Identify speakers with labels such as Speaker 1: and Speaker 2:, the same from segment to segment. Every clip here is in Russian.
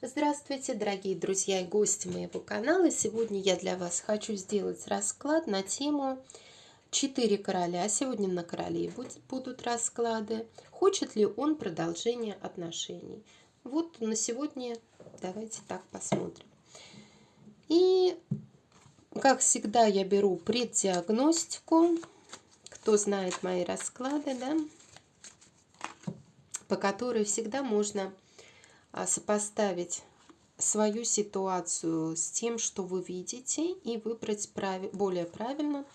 Speaker 1: Здравствуйте, дорогие друзья и гости моего канала. Сегодня я для вас хочу сделать расклад на тему «Четыре короля». Сегодня на королей будут расклады. Хочет ли он продолжения отношений? Вот на сегодня давайте так посмотрим. И, как всегда, я беру преддиагностику. Кто знает мои расклады, да, по которой всегда можно сопоставить свою ситуацию с тем, что вы видите, и выбрать более правильно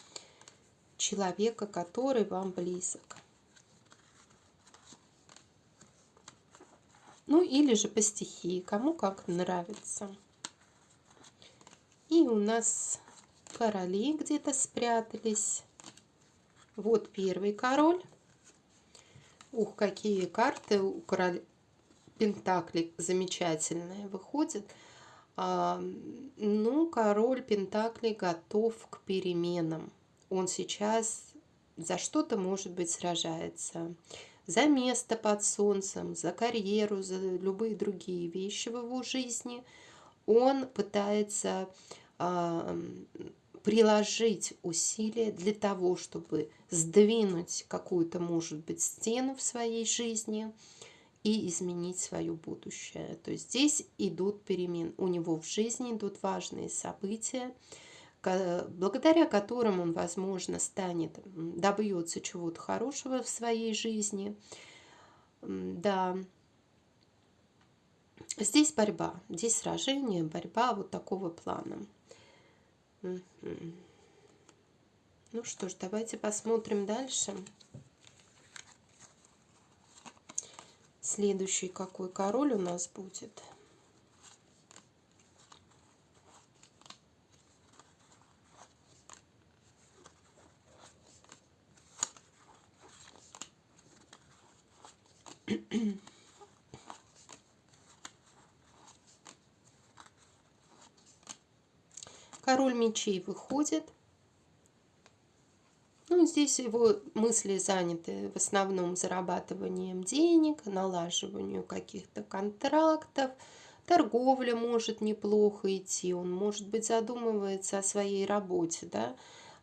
Speaker 1: человека, который вам близок. Ну или же по стихии, кому как нравится. И у нас короли где-то спрятались. Вот первый король. Ух, какие карты у короля Пентаклей замечательные выходят. Ну, король Пентаклей готов к переменам. Он сейчас за что-то, может быть, сражается. За место под солнцем, за карьеру, за любые другие вещи в его жизни. Он пытается приложить усилия для того, чтобы сдвинуть какую-то, может быть, стену в своей жизни и изменить свое будущее. То есть здесь идут перемены. У него в жизни идут важные события, благодаря которым он, возможно, добьется чего-то хорошего в своей жизни. Да. Здесь борьба, здесь сражение, борьба вот такого плана. Ну что ж, давайте посмотрим дальше. Следующий какой король у нас будет? Король мечей выходит. Ну, здесь его мысли заняты в основном зарабатыванием денег, налаживанием каких-то контрактов. Торговля может неплохо идти, он, может быть, задумывается о своей работе, да.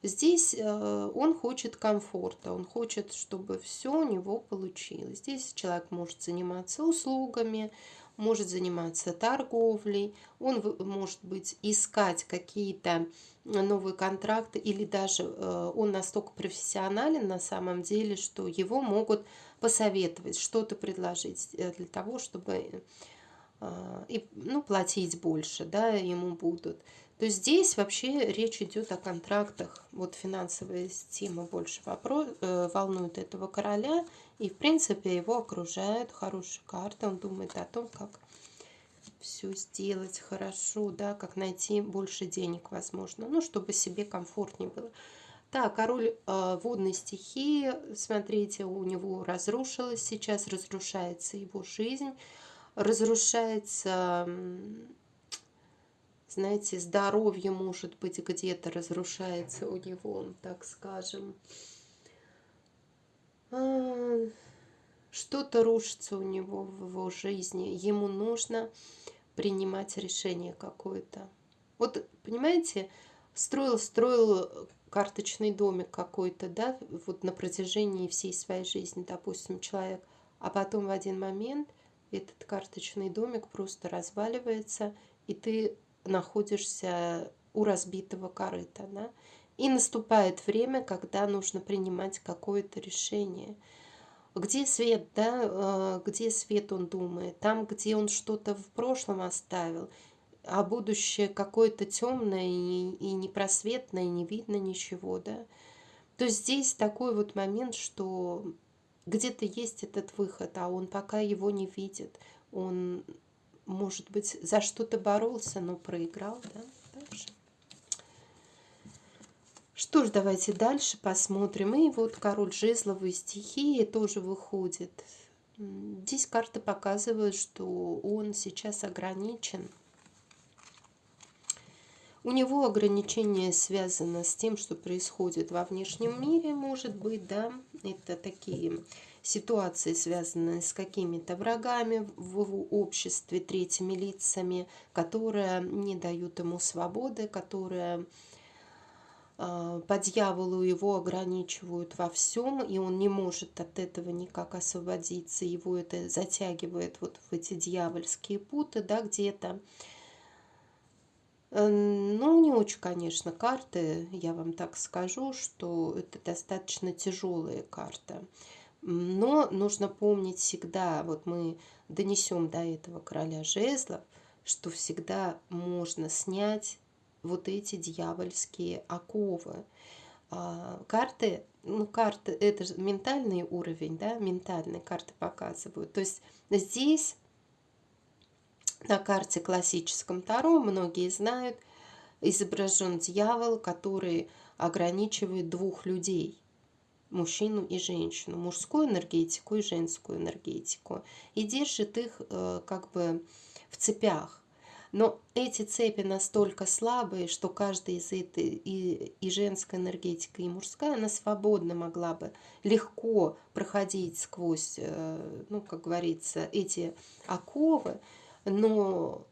Speaker 1: Здесь он хочет комфорта, он хочет, чтобы все у него получилось. Здесь человек может заниматься услугами, может заниматься торговлей, он может быть искать какие-то новые контракты, или даже он настолько профессионален на самом деле, что его могут посоветовать, что-то предложить для того, чтобы платить больше, да, ему будут. То есть здесь вообще речь идет о контрактах. Вот финансовая тема больше волнует этого короля. И, в принципе, его окружают хорошие карты. Он думает о том, как все сделать хорошо, да, как найти больше денег, возможно. Ну, чтобы себе комфортнее было. Так, король водной стихии, смотрите, у него разрушается его жизнь. Разрушается, знаете, здоровье, может быть, где-то разрушается у него, так скажем. Что-то рушится у него в его жизни. Ему нужно принимать решение какое-то. Вот, понимаете, строил карточный домик какой-то, да, вот на протяжении всей своей жизни, допустим, человек, а потом в один момент этот карточный домик просто разваливается, и ты находишься у разбитого корыта, да, и наступает время, когда нужно принимать какое-то решение. Где свет, да, где свет, он думает, там, где он что-то в прошлом оставил, а будущее какое-то темное и непросветное, не видно ничего, да. То есть здесь такой вот момент, что где-то есть этот выход, а он пока его не видит. Он, может быть, за что-то боролся, но проиграл, да, дальше. Что ж, давайте дальше посмотрим. И вот король жезловой стихии тоже выходит. Здесь карты показывают, что он сейчас ограничен. У него ограничение связано с тем, что происходит во внешнем мире, может быть, да. Это такие ситуации, связанные с какими-то врагами в его обществе, третьими лицами, которые не дают ему свободы, которые по дьяволу его ограничивают во всем, и он не может от этого никак освободиться, его это затягивает вот в эти дьявольские путы, да, где-то. Ну, не очень, конечно, карты, я вам так скажу, что это достаточно тяжелые карты. Но нужно помнить всегда, вот мы донесем до этого короля жезлов, что всегда можно снять вот эти дьявольские оковы. Карты, ну, карты, это же ментальный уровень, да, ментальные карты показывают. То есть здесь на карте классическом Таро, многие знают, изображен дьявол, который ограничивает двух людей, мужчину и женщину, мужскую энергетику и женскую энергетику, и держит их как бы в цепях. Но эти цепи настолько слабые, что каждая из этой и женская энергетика, и мужская, она свободно могла бы легко проходить сквозь, ну, как говорится, эти оковы, но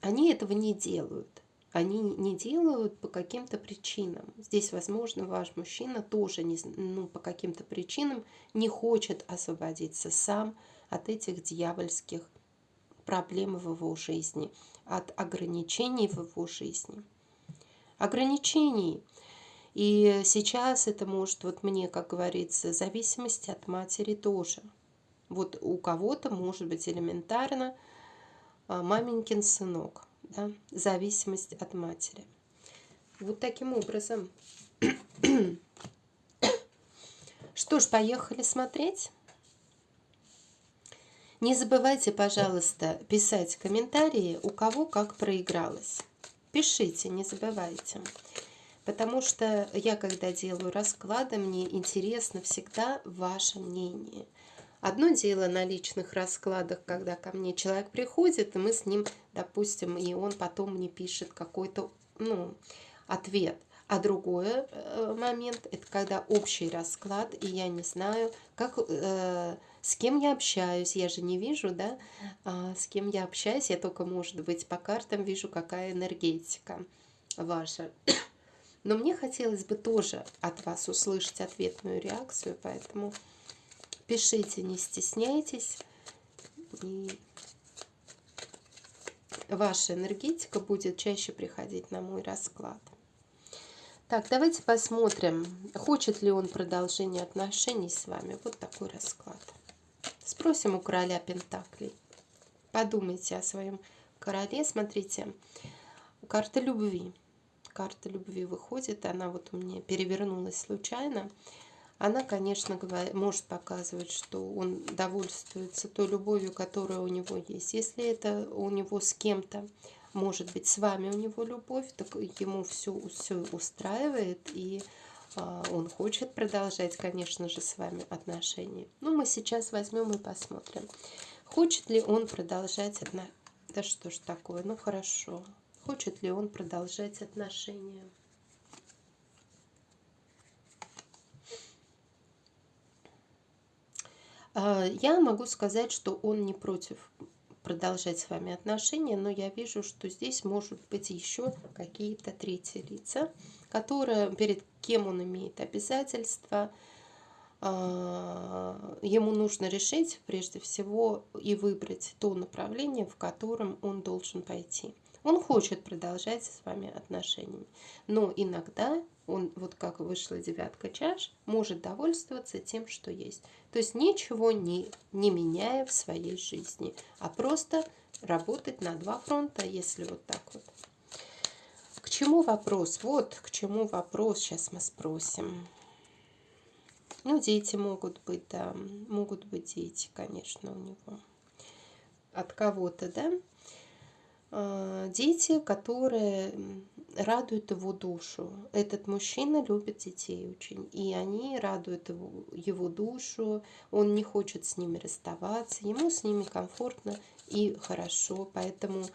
Speaker 1: они этого не делают. Они не делают по каким-то причинам. Здесь, возможно, ваш мужчина тоже ну, по каким-то причинам не хочет освободиться сам от этих дьявольских проблем в его жизни, от ограничений в его жизни. Ограничений. И сейчас это может, вот мне, как говорится, зависимость от матери тоже. Вот у кого-то может быть элементарно маменькин сынок, да, зависимость от матери. Вот таким образом. Что ж, поехали смотреть. Не забывайте, пожалуйста, писать комментарии, у кого как проигралось. Пишите, не забывайте. Потому что я, когда делаю расклады, мне интересно всегда ваше мнение. Одно дело на личных раскладах, когда ко мне человек приходит, и мы с ним, допустим, и он потом мне пишет какой-то, ну, ответ. А другой момент, это когда общий расклад, и я не знаю, как, с кем я общаюсь. Я же не вижу, да, с кем я общаюсь. Я только, может быть, по картам вижу, какая энергетика ваша. Но мне хотелось бы тоже от вас услышать ответную реакцию, поэтому пишите, не стесняйтесь. И ваша энергетика будет чаще приходить на мой расклад. Так, давайте посмотрим, хочет ли он продолжение отношений с вами. Вот такой расклад. Спросим у короля Пентаклей. Подумайте о своем короле. Смотрите, карта любви. Карта любви выходит, она вот у меня перевернулась случайно. Она, конечно, может показывать, что он довольствуется той любовью, которая у него есть. Если это у него с кем-то, может быть, с вами у него любовь, так ему все устраивает, и он хочет продолжать, конечно же, с вами отношения. Ну, мы сейчас возьмем и посмотрим, хочет ли он продолжать отношения. Да что ж такое, ну хорошо. Хочет ли он продолжать отношения? Я могу сказать, что он не против продолжать с вами отношения, но я вижу, что здесь может быть еще какие-то третьи лица, которые, перед кем он имеет обязательства. Ему нужно решить прежде всего и выбрать то направление, в котором он должен пойти. Он хочет продолжать с вами отношениями, но иногда он, вот как вышла девятка чаш, может довольствоваться тем, что есть. То есть ничего не меняя в своей жизни, а просто работать на два фронта, если вот так вот. К чему вопрос? Вот к чему вопрос, сейчас мы спросим. Ну, дети могут быть, да, могут быть дети, конечно, у него. От кого-то, да? Дети, которые радуют его душу. Этот мужчина любит детей очень, и они радуют его душу, он не хочет с ними расставаться, ему с ними комфортно и хорошо, поэтому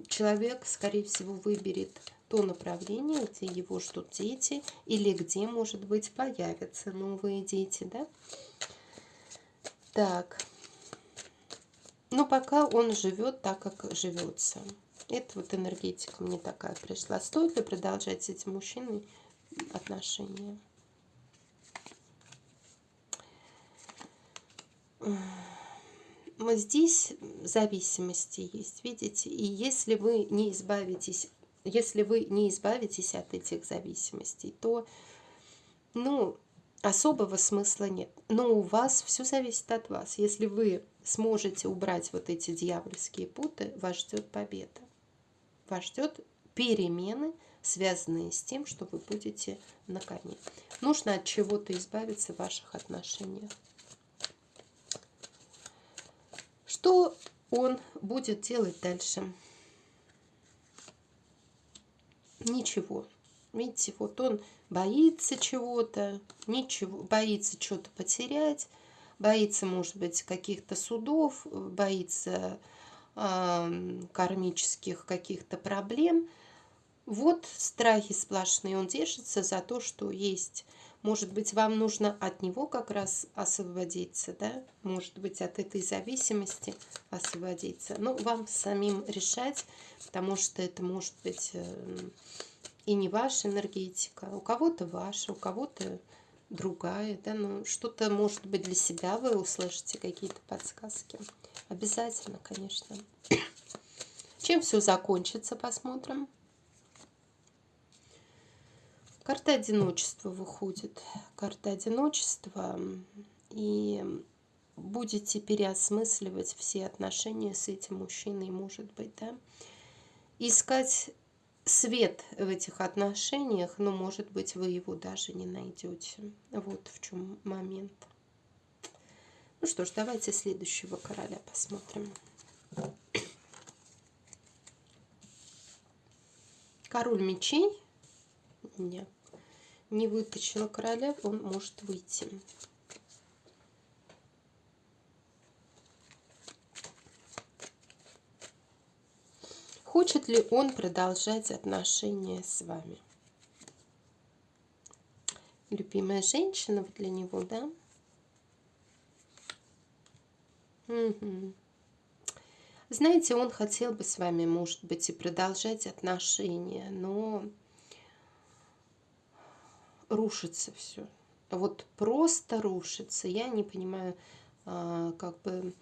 Speaker 1: человек, скорее всего, выберет то направление, где его ждут дети, или где, может быть, появятся новые дети, да? Так. Но пока он живет так, как живется. Это вот энергетика мне такая пришла. Стоит ли продолжать с этим мужчиной отношения? Вот здесь зависимости есть, видите? И если вы не избавитесь от этих зависимостей, то, ну, особого смысла нет. Но у вас все зависит от вас. Если вы сможете убрать вот эти дьявольские путы, вас ждет победа. Вас ждет перемены, связанные с тем, что вы будете на коне. Нужно от чего-то избавиться в ваших отношениях. Что он будет делать дальше? Ничего. Видите, вот он боится чего-то, ничего, боится что-то потерять, боится, может быть, каких-то судов, боится кармических каких-то проблем. Вот страхи сплошные, он держится за то, что есть. Может быть, вам нужно от него как раз освободиться, да? Может быть, от этой зависимости освободиться. Ну, вам самим решать, потому что это может быть и не ваша энергетика. У кого-то ваша, у кого-то другая, да? Ну, что-то, может быть, для себя вы услышите, какие-то подсказки. Обязательно, конечно. Чем все закончится, посмотрим. Карта одиночества выходит. Карта одиночества. И будете переосмысливать все отношения с этим мужчиной, может быть, да. Искать свет в этих отношениях, но, может быть, вы его даже не найдете. Вот в чем момент. Ну что ж, давайте следующего короля посмотрим. Король мечей. Нет. Не вытащила короля, он может выйти. Хочет ли он продолжать отношения с вами? Любимая женщина для него, да? Угу. Знаете, он хотел бы с вами, может быть, и продолжать отношения, но рушится все. Вот просто рушится. Я не понимаю, как бы,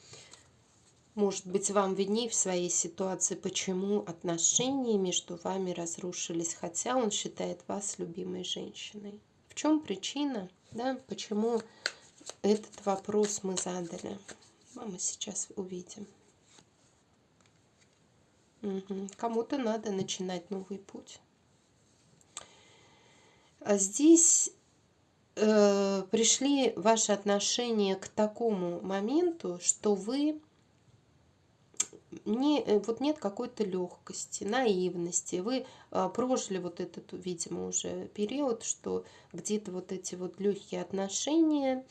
Speaker 1: может быть, вам виднее в своей ситуации, почему отношения между вами разрушились, хотя он считает вас любимой женщиной. В чем причина, да, почему этот вопрос мы задали? Мы сейчас увидим. Угу. Кому-то надо начинать новый путь. А здесь пришли ваши отношения к такому моменту, что вы вот нет какой-то легкости, наивности. Вы прожили вот этот, видимо, уже период, что где-то вот эти вот легкие отношения,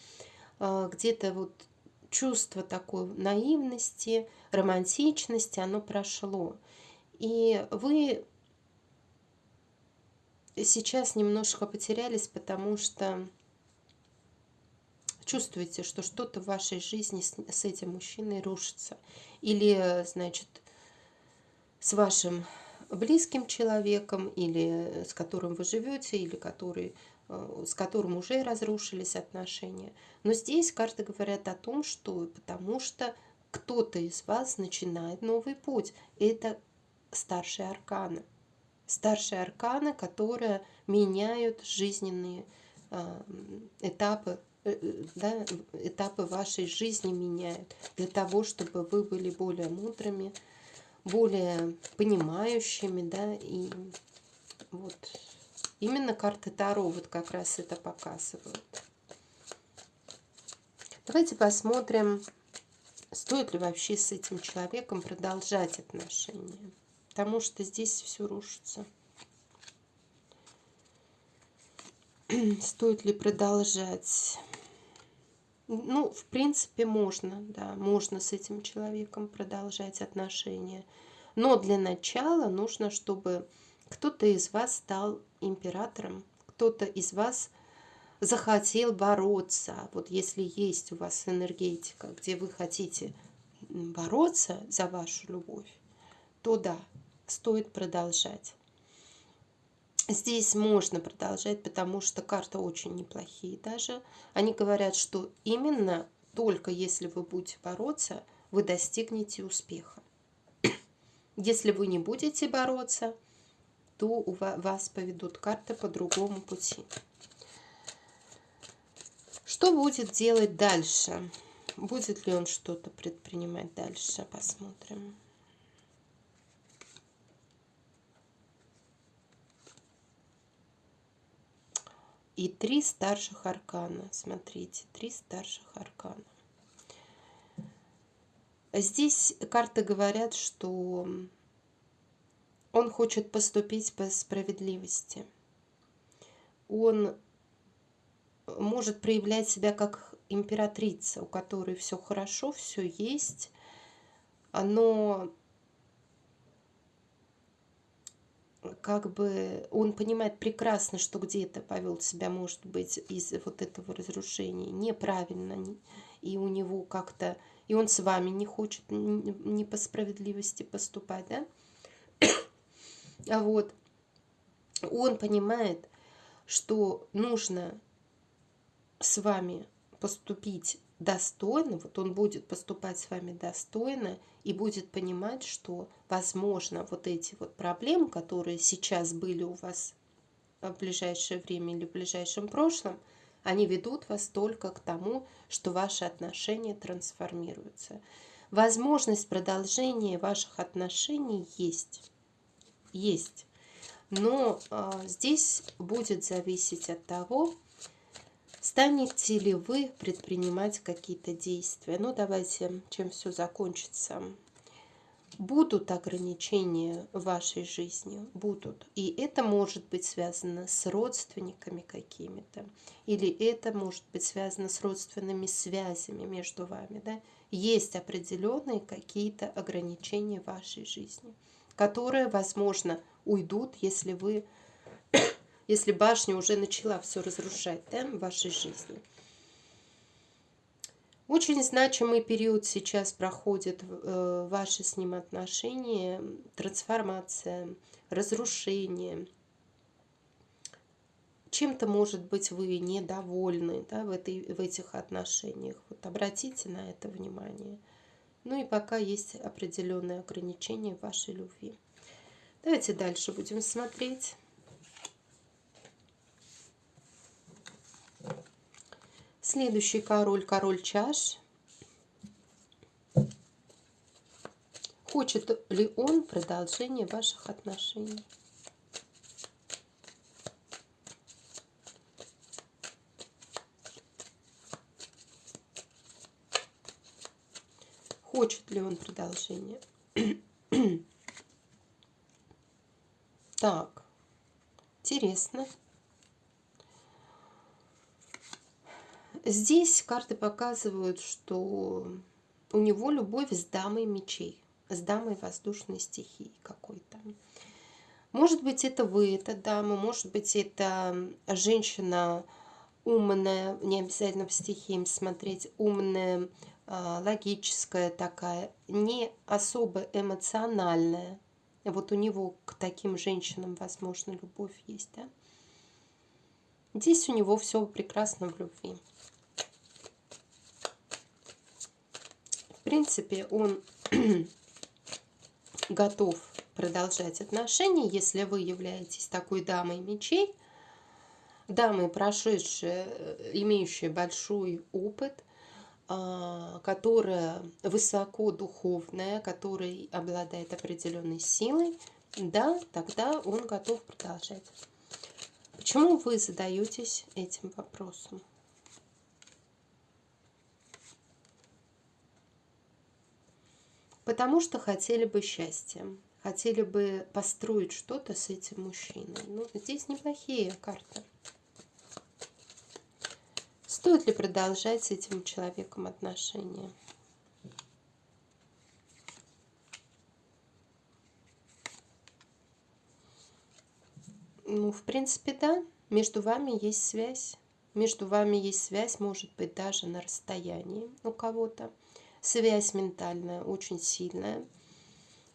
Speaker 1: где-то вот чувство такой наивности, романтичности, оно прошло. И вы сейчас немножко потерялись, потому что чувствуете, что что-то в вашей жизни с этим мужчиной рушится. Или, значит, с вашим близким человеком, или с которым вы живете, или с которым уже разрушились отношения. Но здесь карты говорят о том, что потому что кто-то из вас начинает новый путь. Это старшие арканы. Старшие арканы, которые меняют жизненные этапы, да, этапы вашей жизни меняют, для того, чтобы вы были более мудрыми, более понимающими, да, и вот именно карты Таро вот как раз это показывают. Давайте посмотрим, стоит ли вообще с этим человеком продолжать отношения, потому что здесь все рушится. Стоит ли продолжать? Ну, в принципе, можно, да, можно с этим человеком продолжать отношения. Но для начала нужно, чтобы Кто-то из вас стал императором, кто-то из вас захотел бороться. Вот если есть у вас энергетика, где вы хотите бороться за вашу любовь, то да, стоит продолжать. Здесь можно продолжать, потому что карты очень неплохие даже. Они говорят, что именно только если вы будете бороться, вы достигнете успеха. Если вы не будете бороться, то вас поведут карты по другому пути. Что будет делать дальше? Будет ли он что-то предпринимать дальше? Посмотрим. И 3 старших аркана. Смотрите, 3 старших аркана. Здесь карты говорят, что он хочет поступить по справедливости. Он может проявлять себя как императрица, у которой все хорошо, все есть, но как бы он понимает прекрасно, что где-то повел себя, может быть, из вот этого разрушения неправильно, и у него как-то, и он с вами не хочет не по справедливости поступать, да? А вот он понимает, что нужно с вами поступить достойно, вот он будет поступать с вами достойно и будет понимать, что, возможно, вот эти вот проблемы, которые сейчас были у вас в ближайшее время или в ближайшем прошлом, они ведут вас только к тому, что ваши отношения трансформируются. Возможность продолжения ваших отношений есть. Есть. Но здесь будет зависеть от того, станете ли вы предпринимать какие-то действия. Ну, давайте, чем все закончится. Будут ограничения в вашей жизни, будут. И это может быть связано с родственниками какими-то, или это может быть связано с родственными связями между вами. Да? Есть определенные какие-то ограничения в вашей жизни, которые, возможно, уйдут, если башня уже начала все разрушать, да, в вашей жизни. Очень значимый период сейчас проходит ваши с ним отношения, трансформация, разрушение. Чем-то, может быть, вы недовольны, да, в этих отношениях. Вот обратите на это внимание. Ну и пока есть определенные ограничения в вашей любви. Давайте дальше будем смотреть. Следующий король, король чаш. Хочет ли он продолжения ваших отношений? Хочет ли он продолжения? Так, интересно. Здесь карты показывают, что у него любовь с дамой мечей, с дамой воздушной стихии какой-то. Может быть, это вы, эта дама, может быть, это женщина умная, не обязательно в стихии смотреть, умная, логическая такая, не особо эмоциональная. Вот у него к таким женщинам, возможно, любовь есть, да? Здесь у него все прекрасно в любви. В принципе, он готов продолжать отношения, если вы являетесь такой дамой мечей, дамой, прошедшей, имеющей большой опыт, которая высоко духовная, которая обладает определенной силой, да, тогда он готов продолжать. Почему вы задаетесь этим вопросом? Потому что хотели бы счастья, хотели бы построить что-то с этим мужчиной. Ну, здесь неплохие карты. Стоит ли продолжать с этим человеком отношения? Ну, в принципе, да. Между вами есть связь. Между вами есть связь, может быть, даже на расстоянии у кого-то. Связь ментальная очень сильная.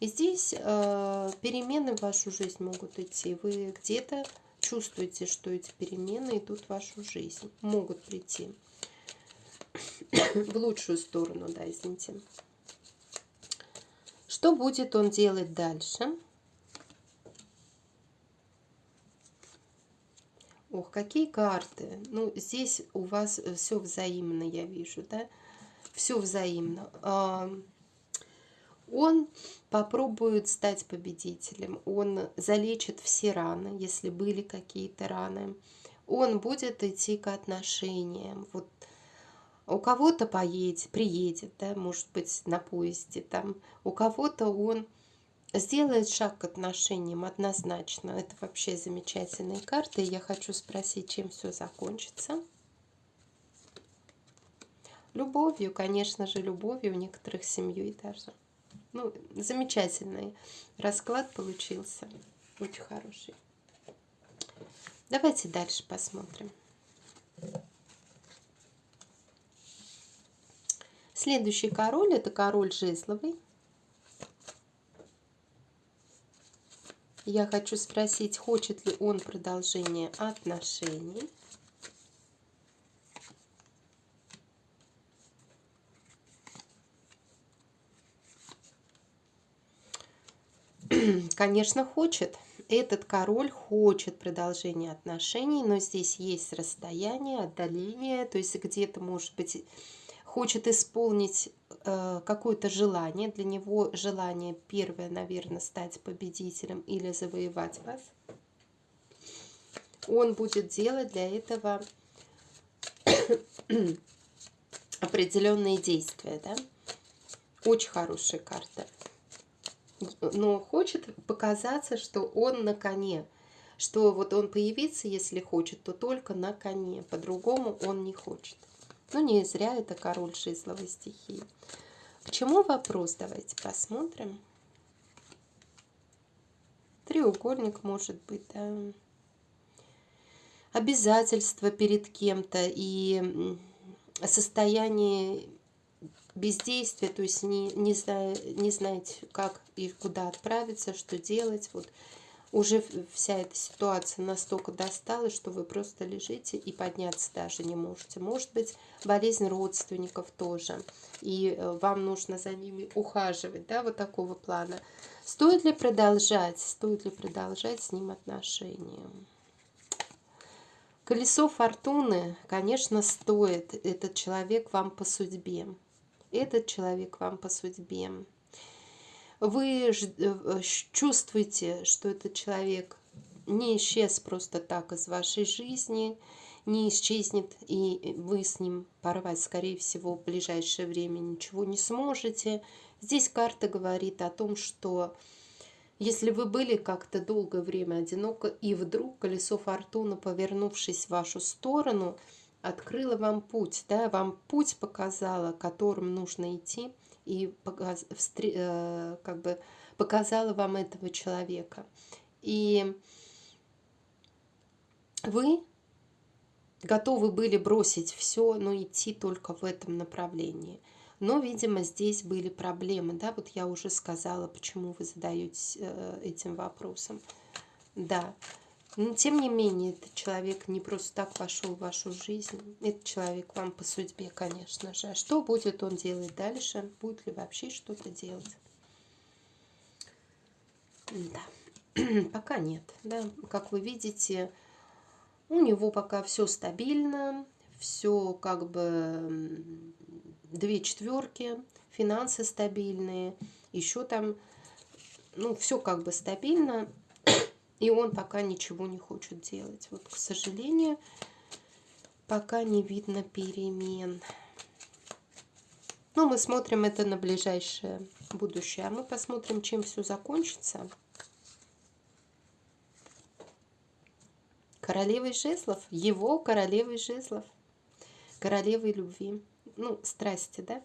Speaker 1: И здесь перемены в вашу жизнь могут идти. Вы где-то чувствуете, что эти перемены идут в вашу жизнь. Могут прийти в лучшую сторону, да, извините. Что будет он делать дальше? Ох, какие карты. Ну, здесь у вас все взаимно, я вижу, да? Все взаимно. Он попробует стать победителем. Он залечит все раны, если были какие-то раны. Он будет идти к отношениям. Вот у кого-то приедет, да, может быть, на поезде там. У кого-то он сделает шаг к отношениям однозначно. Это вообще замечательные карты. Я хочу спросить, чем все закончится. Любовью, конечно же, любовью, у некоторых семьей даже. Ну, замечательный расклад получился. Очень хороший. Давайте дальше посмотрим. Следующий король – это король жезловый. Я хочу спросить, хочет ли он продолжение отношений. Конечно, хочет. Этот король хочет продолжения отношений, но здесь есть расстояние, отдаление, то есть где-то, может быть, хочет исполнить какое-то желание. Для него желание первое, наверное, стать победителем или завоевать вас. Он будет делать для этого определенные действия, да? Очень хорошая карта. Но хочет показаться, что он на коне. Что вот он появится, если хочет, то только на коне. По-другому он не хочет. Ну, не зря это король жезловой стихии. К чему вопрос? Давайте посмотрим. Треугольник может быть, да. Обязательства перед кем-то и состояние бездействия, то есть не знаете, как и куда отправиться, что делать. Вот уже вся эта ситуация настолько достала, что вы просто лежите и подняться даже не можете. Может быть, болезнь родственников тоже, и вам нужно за ними ухаживать, да, вот такого плана. Стоит ли продолжать с ним отношения? Колесо фортуны, конечно, стоит. Этот человек вам по судьбе. Этот человек вам по судьбе. Вы чувствуете, что этот человек не исчез просто так из вашей жизни, не исчезнет, и вы с ним порвать, скорее всего, в ближайшее время ничего не сможете. Здесь карта говорит о том, что если вы были как-то долгое время одиноко, и вдруг колесо фортуны, повернувшись в вашу сторону, открыло вам путь, да, вам путь показало, которым нужно идти, и как бы показала вам этого человека. И вы готовы были бросить все, но идти только в этом направлении. Но, видимо, здесь были проблемы, да, вот я уже сказала, почему вы задаетесь этим вопросом. Да, но тем не менее, этот человек не просто так вошел в вашу жизнь. Этот человек вам по судьбе, конечно же. А что будет он делать дальше? Будет ли вообще что-то делать? Да, пока нет. Да, как вы видите, у него пока все стабильно, все как бы 2 четверки, финансы стабильные, еще там, ну, все как бы стабильно. И он пока ничего не хочет делать. Вот, к сожалению, пока не видно перемен. Но мы смотрим это на ближайшее будущее. А мы посмотрим, чем все закончится. Королевой жезлов. Его королевой жезлов. Королевой любви. Ну, страсти, да?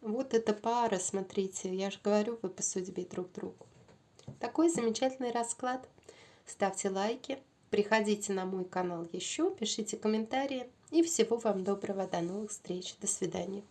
Speaker 1: Вот эта пара, смотрите. Я же говорю, вы по судьбе друг другу. Такой замечательный расклад. Ставьте лайки, Приходите на мой канал еще, пишите комментарии. И всего вам доброго, до новых встреч, до свидания.